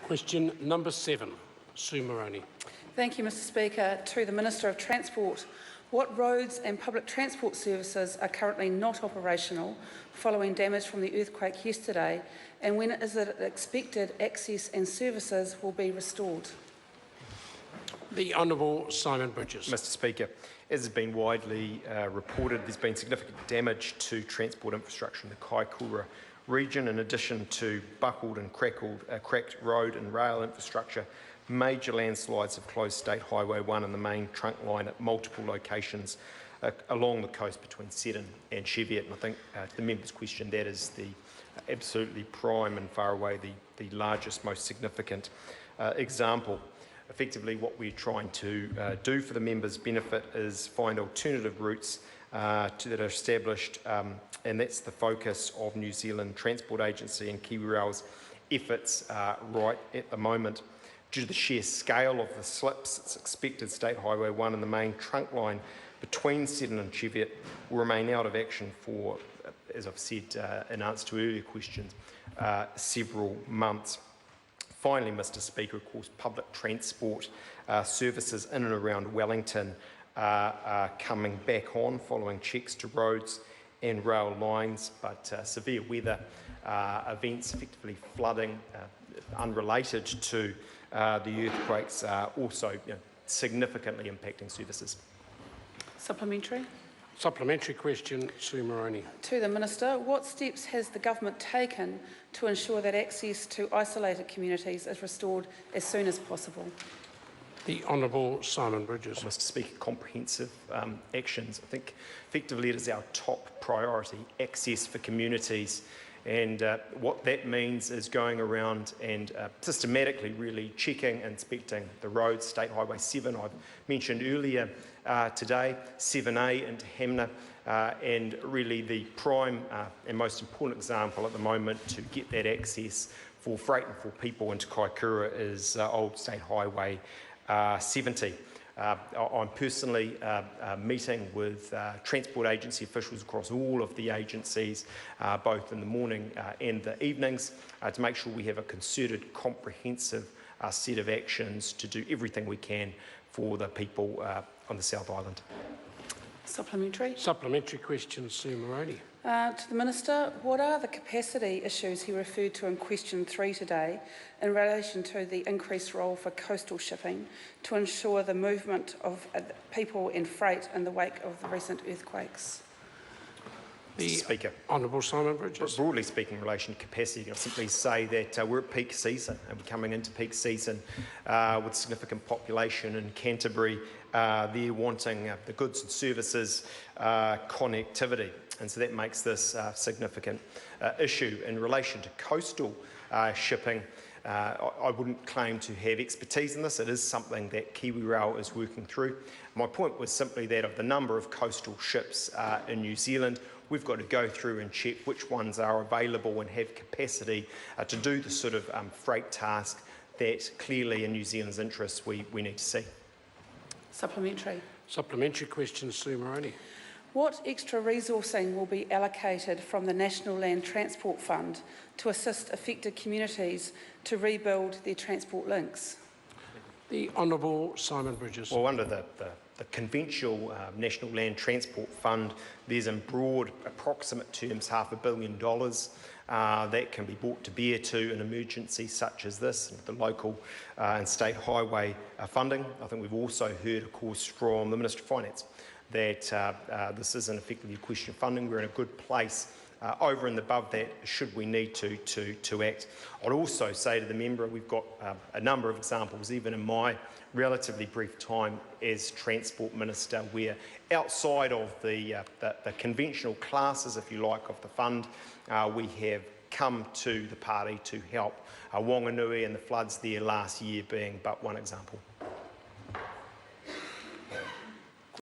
Question number 7, Sue Moroney. Thank you, Mr Speaker. To the Minister of Transport, what roads and public transport services are currently not operational following damage from the earthquake yesterday, and when is it expected access and services will be restored? The Honourable Simon Bridges. Mr Speaker, as has been widely reported, there's been significant damage to transport infrastructure in the Kaikoura region. In addition to buckled and cracked road and rail infrastructure, major landslides have closed State Highway 1 and the main trunk line at multiple locations along the coast between Seddon and Cheviot. And I think to the member's question, that is the absolutely prime and far away the largest, most significant example. Effectively, what we're trying to do for the members' benefit is find alternative routes that are established, and that's the focus of New Zealand Transport Agency and KiwiRail's efforts right at the moment. Due to the sheer scale of the slips, it's expected State Highway 1 and the main trunk line between Seddon and Cheviot will remain out of action for, as I've said in answer to earlier questions, several months. Finally, Mr Speaker, of course, public transport services in and around Wellington are coming back on following checks to roads and rail lines, but severe weather events, effectively flooding, unrelated to the earthquakes, are also significantly impacting services. Supplementary. Supplementary question, Sue Moroney. To the Minister, what steps has the Government taken to ensure that access to isolated communities is restored as soon as possible? The Honourable Simon Bridges. Mr Speaker, comprehensive actions. I think effectively it is our top priority, access for communities. And what that means is going around and systematically really checking, inspecting the roads. State Highway 7, I've mentioned earlier today, 7A into Hamner, and really the prime and most important example at the moment to get that access for freight and for people into Kaikoura is Old State Highway 70. I'm personally meeting with Transport Agency officials across all of the agencies, both in the morning and the evenings, to make sure we have a concerted, comprehensive set of actions to do everything we can for the people on the South Island. Supplementary. Supplementary question, Sue Moroney. To the Minister, what are the capacity issues he referred to in question 3 today in relation to the increased role for coastal shipping to ensure the movement of people and freight in the wake of the recent earthquakes? The Speaker. Honourable Simon Bridges. Broadly speaking, in relation to capacity, I'll simply say that we're at peak season, and we're coming into peak season with significant population in Canterbury. They're wanting the goods and services connectivity, and so that makes this a significant issue. In relation to coastal shipping, I wouldn't claim to have expertise in this. It is something that KiwiRail is working through. My point was simply that of the number of coastal ships in New Zealand, we've got to go through and check which ones are available and have capacity to do the sort of freight task that clearly in New Zealand's interests we need to see. Supplementary. Supplementary question, Sue Moroney. What extra resourcing will be allocated from the National Land Transport Fund to assist affected communities to rebuild their transport links? The Honourable Simon Bridges. Well, under the conventional National Land Transport Fund, there's in broad approximate terms $500 million that can be brought to bear to an emergency such as this, the local and state highway funding. I think we've also heard, of course, from the Minister of Finance that this isn't effectively a question of funding. We're in a good place over and above that should we need to act. I'd also say to the member, we've got a number of examples, even in my relatively brief time as Transport Minister, where outside of the conventional classes, if you like, of the fund, we have come to the party to help Whanganui and the floods there last year being but one example.